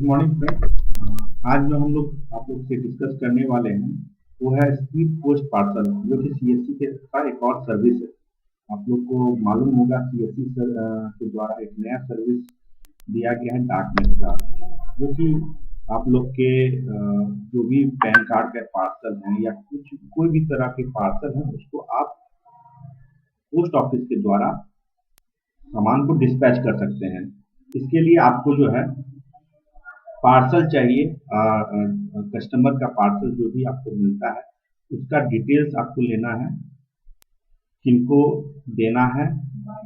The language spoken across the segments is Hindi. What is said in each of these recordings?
Good morning friend. आज जो हम लोग आप लोग से डिस्कस करने वाले हैं वो है स्पीड पोस्ट पार्सल, जो कि सीएससी के का एक और सर्विस है। आप लोग को मालूम होगा सीएससी के द्वारा एक नया सर्विस दिया गया है डाक में का, जो कि आप लोग के जो भी पैन कार्ड के पार्सल हैं या कुछ कोई भी तरह के पार्सल हैं उसको आप पोस्ट ऑफिस के द्वारा सामान को डिस्पैच कर सकते हैं। इसके लिए आपको जो है पार्सल चाहिए, कस्टमर का पार्सल जो भी आपको मिलता है उसका डिटेल्स आपको लेना है, किनको देना है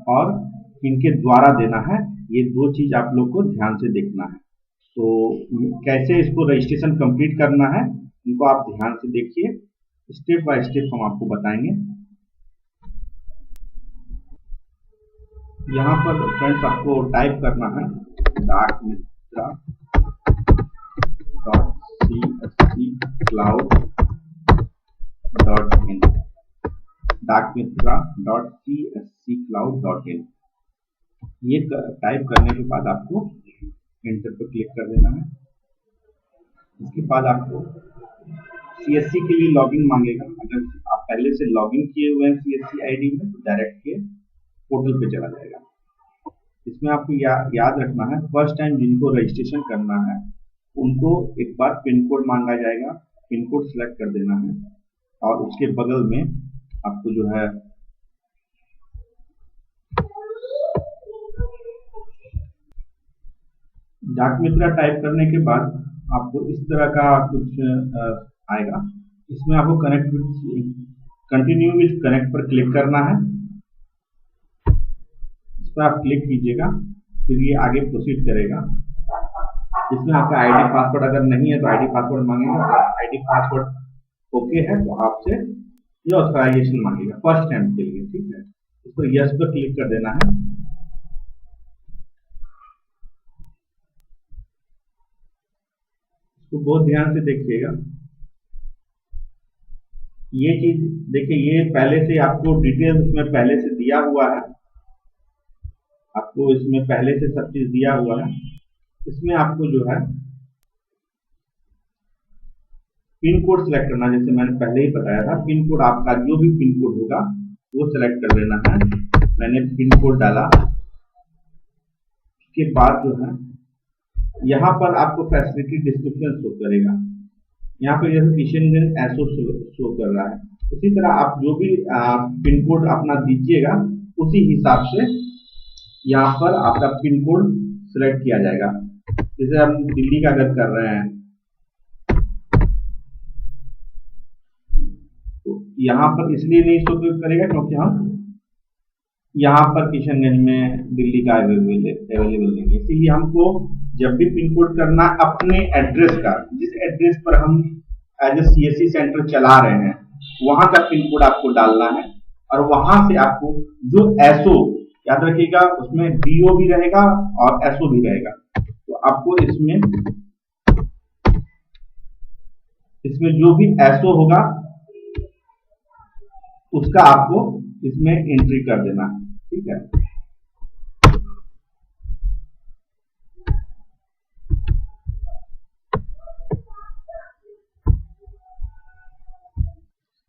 और किनके द्वारा देना है, ये दो चीज आप लोग को ध्यान से देखना है। तो कैसे इसको रजिस्ट्रेशन कंप्लीट करना है इनको आप ध्यान से देखिए, स्टेप बाय स्टेप हम आपको बताएंगे। यहाँ पर फ्रेंड्स आपको टाइप करना है डाक मित्रा .csccloud.in dakmitra.csccloud.in। ये टाइप करने के बाद आपको एंटर पर क्लिक कर देना है। इसके बाद आपको सीएससी के लिए लॉगिन मांगेगा। अगर आप पहले से लॉगिन किए हुए हैं सीएससी आईडी में तो डायरेक्ट के पोर्टल पे चला जाएगा। इसमें आपको याद रखना है, फर्स्ट टाइम जिनको रजिस्ट्रेशन करना है उनको एक बार पिन कोड मांगा जाएगा, पिन कोड सिलेक्ट कर देना है और उसके बगल में आपको जो है डाक मित्रा टाइप करने के बाद आपको इस तरह का कुछ आएगा। इसमें आपको कंटिन्यू विथ कनेक्ट पर क्लिक करना है। इस पर आप क्लिक कीजिएगा, फिर ये आगे प्रोसीड करेगा। इसमें आपका आईडी पासवर्ड अगर नहीं है तो आईडी पासवर्ड मांगेगा, आईडी पासवर्ड ओके है तो आपसे ये ऑथराइजेशन मांगेगा फर्स्ट टाइम के लिए, ठीक है। इस पर यस पर क्लिक कर देना है। इसको बहुत ध्यान से देखिएगा। ये चीज देखिए, ये पहले से आपको डिटेल्स इसमें पहले से दिया हुआ है, आपको इसमें पहले से सब चीज दिया हुआ है। इसमें आपको जो है पिन कोड सिलेक्ट करना, जैसे मैंने पहले ही बताया था। पिन कोड आपका जो भी पिन कोड होगा वो सिलेक्ट कर लेना है। मैंने पिन कोड डाला। उसके बाद जो है यहाँ पर आपको फैसिलिटी डिस्क्रिप्शन शो करेगा। यहाँ पर जैसे किशनगंज एसओ शो कर रहा है, उसी तरह आप जो भी पिन कोड अपना दीजिएगा उसी हिसाब से यहाँ पर आपका पिन कोड सिलेक्ट किया जाएगा। जैसे हम दिल्ली का अगर कर रहे हैं तो यहाँ पर इसलिए नहीं शो करेगा क्योंकि हम यहाँ पर किशनगंज में दिल्ली का अवेलेबल नहीं है। इसीलिए हमको जब भी पिन कोड करना अपने एड्रेस का, जिस एड्रेस पर हम एज ए सीएससी सेंटर चला रहे हैं वहां का पिन कोड आपको डालना है और वहां से आपको जो एसओ, याद रखिएगा उसमें डीओ भी रहेगा और एसओ भी रहेगा। तो आपको इसमें जो भी एसओ होगा उसका आपको इसमें एंट्री कर देना है, ठीक है।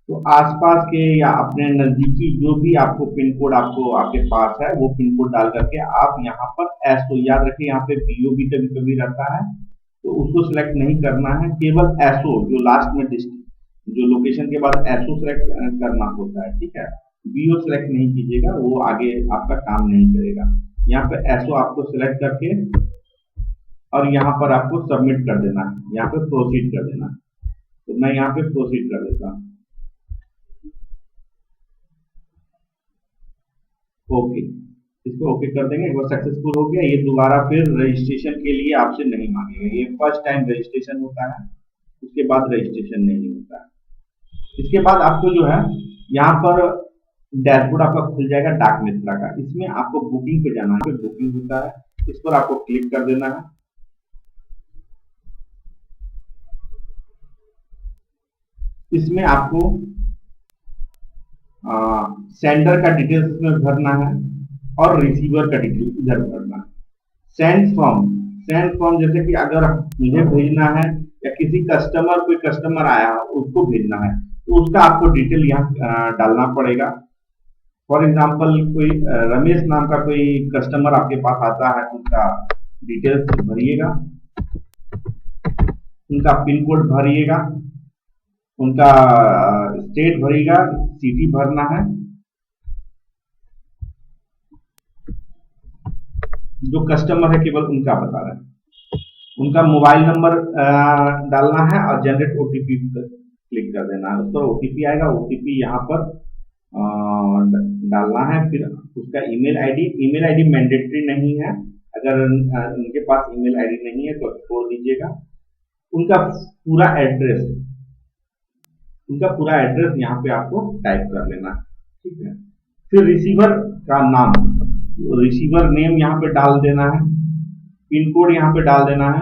तो आसपास के या अपने नजदीकी जो भी आपको पिन कोड आपको आपके पास है वो पिन कोड डाल करके आप यहाँ पर एसओ, याद रखिए यहाँ पे बीओ भी कभी कभी रहता है तो उसको सिलेक्ट नहीं करना है, केवल एसओ जो लास्ट में जो लोकेशन के बाद एसओ सिलेक्ट करना होता है, ठीक है। बीओ सिलेक्ट नहीं कीजिएगा, वो आगे आपका काम नहीं करेगा। यहाँ पे एसओ आपको सिलेक्ट करके और यहाँ पर आपको सबमिट कर देना है, यहाँ पे प्रोसीड कर देना है। तो मैं यहाँ पे प्रोसीड कर देता हूँ, ओके। इसको ओके कर देंगे। एक बार सक्सेसफुल हो गया, ये दोबारा फिर रजिस्ट्रेशन के लिए आपसे नहीं मांगेगा। ये फर्स्ट टाइम रजिस्ट्रेशन होता है, उसके बाद रजिस्ट्रेशन नहीं होता है। इसके बाद आपको जो है यहाँ पर डैशबोर्ड आपका खुल जाएगा डाक मित्रा का। इसमें आपको बुकिंग पे जाना है, बुकिंग होता है, इस पर आपको क्लिक कर देना है। इसमें आपको सेंडर का डिटेल्स इसमें भरना है और रिसीवर का डिटेल्स इधर भरना है। सेंड फ्रॉम सेंड फ्रॉम, जैसे कि अगर मुझे भेजना है या किसी कस्टमर, कोई कस्टमर आया उसको भेजना है, तो उसका आपको डिटेल यहाँ डालना पड़ेगा। फॉर एग्जाम्पल कोई रमेश नाम का कोई कस्टमर आपके पास आता है, उनका डिटेल्स भरिएगा, उनका पिन कोड भरिएगा, उनका स्टेट भरिएगा, सिटी भरना है, जो कस्टमर है केवल उनका बता रहे हैं, उनका मोबाइल नंबर डालना है और जनरेट ओटीपी क्लिक कर देना है। उस पर ओटीपी आएगा, ओटीपी यहाँ पर डालना है। फिर उसका ईमेल आईडी मैंडेटरी नहीं है, अगर उनके पास ईमेल आईडी नहीं है तो छोड़ दीजिएगा। उनका पूरा एड्रेस यहाँ पे आपको टाइप कर लेना, ठीक है। फिर रिसीवर का नाम, रिसीवर नेम यहाँ पे डाल देना है, पिन कोड यहाँ पे डाल देना है,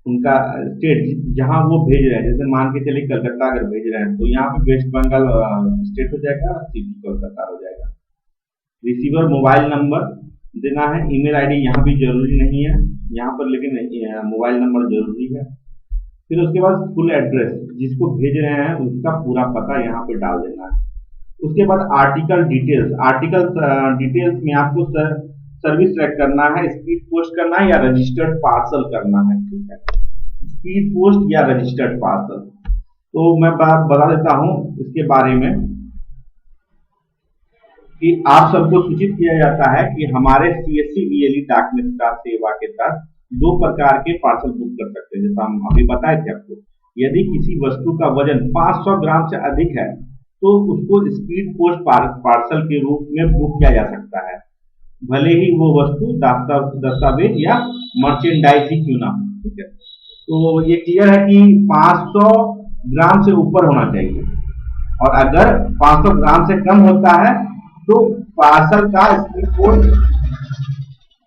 उनका स्टेट जहां वो भेज रहे हैं, जैसे मान के चलिए कलकत्ता अगर भेज रहे हैं तो यहाँ पे वेस्ट बंगाल स्टेट हो जाएगा, सिटी कोलकाता हो जाएगा। रिसीवर मोबाइल नंबर देना है, ईमेल आईडी यहाँ भी जरूरी नहीं है यहाँ पर, लेकिन मोबाइल नंबर जरूरी है। फिर उसके बाद फुल एड्रेस, जिसको भेज रहे हैं उसका पूरा पता यहाँ पे डाल देना है। उसके बाद आर्टिकल डिटेल्स में आपको सर्विस ट्रैक करना है, स्पीड पोस्ट करना है या रजिस्टर्ड पार्सल करना है, ठीक है। स्पीड पोस्ट या रजिस्टर्ड पार्सल, तो मैं बता देता हूं इसके बारे में कि आप सबको सूचित किया जाता है कि हमारे सीएससी वीएलई डाक निस्तार सेवा के तहत 2 प्रकार के पार्सल बुक कर सकते हैं, जैसा हम अभी बताए थे आपको। यदि किसी वस्तु का वजन 500 ग्राम से अधिक है तो उसको स्पीड पोस्ट पार्सल के रूप में बुक किया जा सकता है, भले ही वो वस्तु दस्तावेज या मर्चेंडाइज ही क्यों ना हो, ठीक है। तो ये क्लियर है कि 500 ग्राम से ऊपर होना चाहिए, और अगर 500 ग्राम से कम होता है तो पार्सल का स्पीड पोस्ट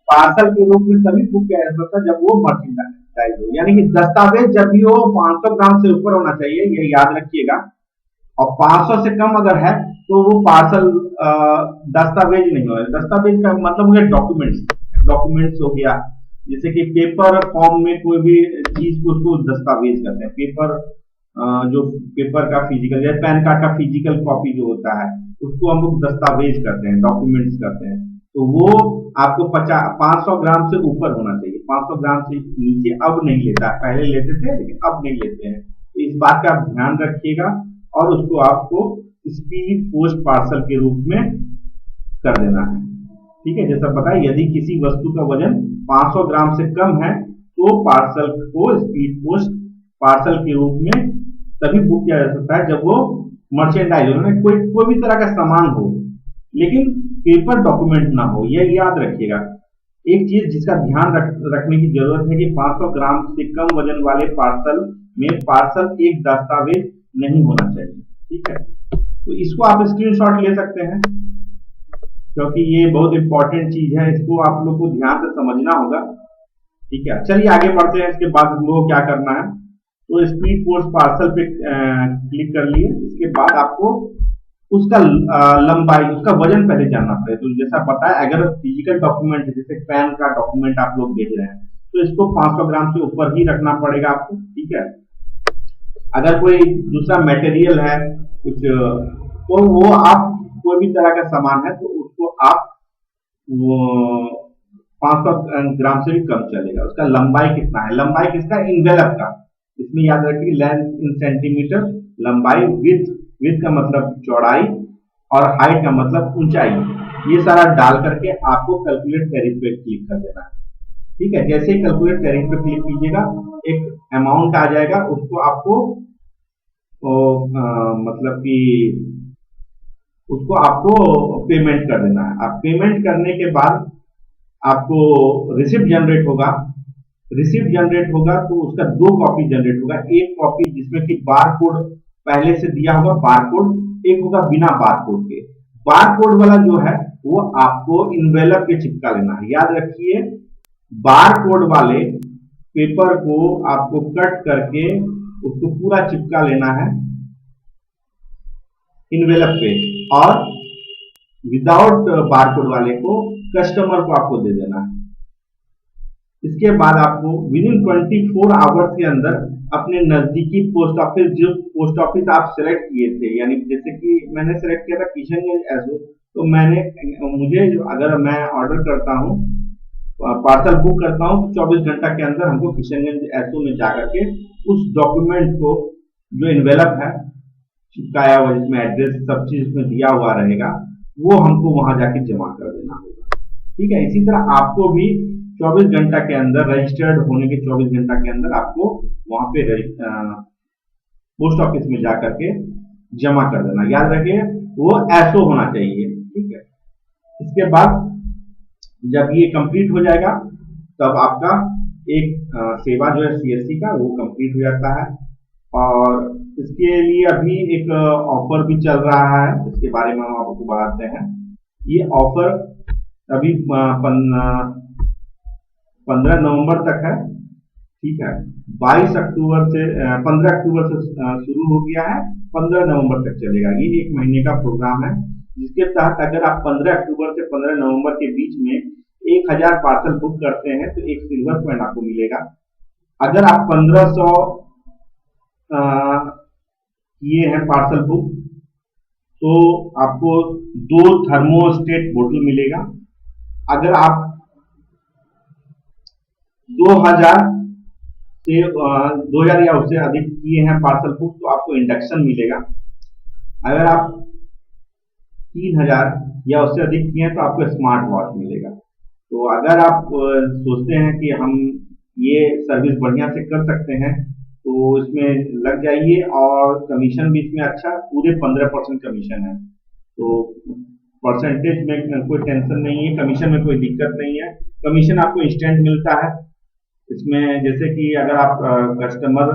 पार्सल के रूप में तभी बुक किया जा सकता है जब वो मर्चेंडाइज हो, यानी कि दस्तावेज जब भी हो 500 ग्राम से ऊपर होना चाहिए, ये याद रखिएगा। और 500 से कम अगर है तो वो पार्सल दस्तावेज नहीं होगा। दस्तावेज का मतलब हो गया डॉक्यूमेंट्स हो गया, जैसे कि पेपर फॉर्म में कोई भी चीज को उसको दस्तावेज करते हैं। पेपर जो पेपर का फिजिकल, जैसे पैन कार्ड का फिजिकल कॉपी जो होता है उसको हम लोग दस्तावेज करते हैं, डॉक्यूमेंट्स करते हैं। तो वो आपको 500 ग्राम से ऊपर होना चाहिए, 500 ग्राम से नीचे अब नहीं लेता, पहले लेते थे लेकिन अब नहीं लेते हैं। तो इस बात का आप ध्यान रखिएगा और उसको आपको स्पीड पोस्ट पार्सल के रूप में कर देना है, ठीक है। जैसा पता है, यदि किसी वस्तु का वजन 500 ग्राम से कम है तो पार्सल को स्पीड पोस्ट पार्सल के रूप में तभी बुक किया जा सकता है जब वो मर्चेंडाइज हो, कोई भी तरह का सामान हो, लेकिन पेपर डॉक्यूमेंट ना हो, यह याद रखिएगा। एक चीज जिसका ध्यान रखने की जरूरत है कि 500 ग्राम से कम वजन वाले पार्सल में पार्सल एक दस्तावेज नहीं होना चाहिए, ठीक है। तो इसको आप स्क्रीनशॉट ले सकते हैं क्योंकि ये बहुत इंपॉर्टेंट चीज है, इसको आप लोग को ध्यान से समझना होगा, ठीक है। चलिए आगे बढ़ते हैं। इसके बाद हम लोग को क्या करना है, तो स्पीड पोस्ट पार्सल पे क्लिक कर लिए। इसके बाद आपको उसका लंबाई, उसका वजन पहले जानना पड़ेगा। तो जैसा पता है, अगर फिजिकल डॉक्यूमेंट है, जैसे पैन का डॉक्यूमेंट आप लोग भेज रहे हैं, तो इसको 500 ग्राम से ऊपर ही रखना पड़ेगा आपको, ठीक है। अगर कोई दूसरा मटेरियल है कुछ, तो वो आप कोई भी तरह का सामान है तो उसको आप 500 ग्राम से भी कम चलेगा। उसका लंबाई कितना है, लंबाई किसका, इनवेलप का, इसमें याद रखिए लेंथ इन सेंटीमीटर, लंबाई, विड्थ का मतलब चौड़ाई और हाइट का मतलब ऊंचाई, ये सारा डाल करके आपको कैलकुलेट टैरिफ पे क्लिक कर देना है, ठीक है। जैसे ही कैलकुलेट टैरिफ पे क्लिक कीजिएगा एक अमाउंट आ जाएगा, उसको आपको मतलब कि उसको आपको पेमेंट कर देना है। आप पेमेंट करने के बाद आपको रिसिप्ट जनरेट होगा। रिसिप्ट जनरेट होगा तो उसका 2 कॉपी जनरेट होगा, एक कॉपी जिसमें कि बार कोड पहले से दिया होगा, बार कोड, एक होगा बिना बार कोड के। बार कोड वाला जो है वो आपको इनवेलप पे चिपका लेना है। याद रखिए, बार कोड वाले पेपर को आपको कट करके उसको पूरा चिपका लेना है इनवेलप पे, और विदाउट बार कोड वाले को कस्टमर को आपको दे देना है। इसके बाद आपको विद इन 24 आवर्स के अंदर अपने नजदीकी पोस्ट ऑफिस, जो पोस्ट ऑफिस आप सेलेक्ट किए थे, यानी जैसे कि मैंने सेलेक्ट किया था किशनगंज एसओ, तो मुझे अगर मैं ऑर्डर करता हूँ, पार्सल बुक करता हूँ, तो 24 घंटा के अंदर हमको किशनगंज एसओ में जाकर के उस डॉक्यूमेंट को, जो इन्वेलप है चिपकाया हुआ, जिसमें एड्रेस सब चीज उसमें दिया हुआ रहेगा, वो हमको वहां जाके जमा कर देना होगा। ठीक है, इसी तरह आपको भी 24 घंटा के अंदर, रजिस्टर्ड होने के 24 घंटा के अंदर आपको वहां पे पोस्ट ऑफिस में जाकर के जमा कर देना। याद रखिए वो एसओ होना चाहिए। ठीक है, इसके बाद जब ये कंप्लीट हो जाएगा तब आपका एक सेवा जो है सीएससी का वो कंप्लीट हो जाता है। और इसके लिए अभी एक ऑफर भी चल रहा है, इसके बारे में हम आपको बताते हैं। ये ऑफर अभी 15 नवंबर तक है। ठीक है, 22 अक्टूबर से 15 अक्टूबर से शुरू हो गया है, 15 नवंबर तक चलेगा। ये एक महीने का प्रोग्राम है, जिसके तहत अगर आप 15 अक्टूबर से 15 नवंबर के बीच में 1000 पार्सल बुक करते हैं तो एक सिल्वर कॉइन आपको मिलेगा। अगर आप 1500 किए हैं पार्सल बुक, तो आपको 2 थर्मोस्टेट बोतल मिलेगा। अगर आप 2000 से 2000 या उससे अधिक किए हैं पार्सल बुक, तो आपको इंडक्शन मिलेगा। अगर आप 3000 या उससे अधिक किए हैं तो आपको स्मार्ट वॉच मिलेगा। तो अगर आप सोचते हैं कि हम ये सर्विस बढ़िया से कर सकते हैं, तो इसमें लग जाइए। और कमीशन भी इसमें अच्छा, पूरे 15% कमीशन है। तो परसेंटेज में कोई टेंशन नहीं है, कमीशन में कोई दिक्कत नहीं है। कमीशन आपको इंस्टेंट मिलता है इसमें। जैसे कि अगर आप कस्टमर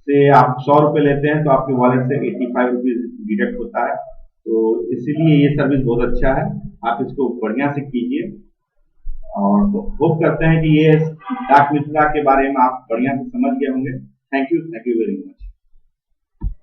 से आप 100 रुपये लेते हैं तो आपके वॉलेट से 85 रुपीज डिडक्ट होता है। तो इसीलिए ये सर्विस बहुत अच्छा है, आप इसको बढ़िया से कीजिए। और होप करते हैं कि ये डाक मित्रा के बारे में आप बढ़िया से समझ गए होंगे। Thank you very much.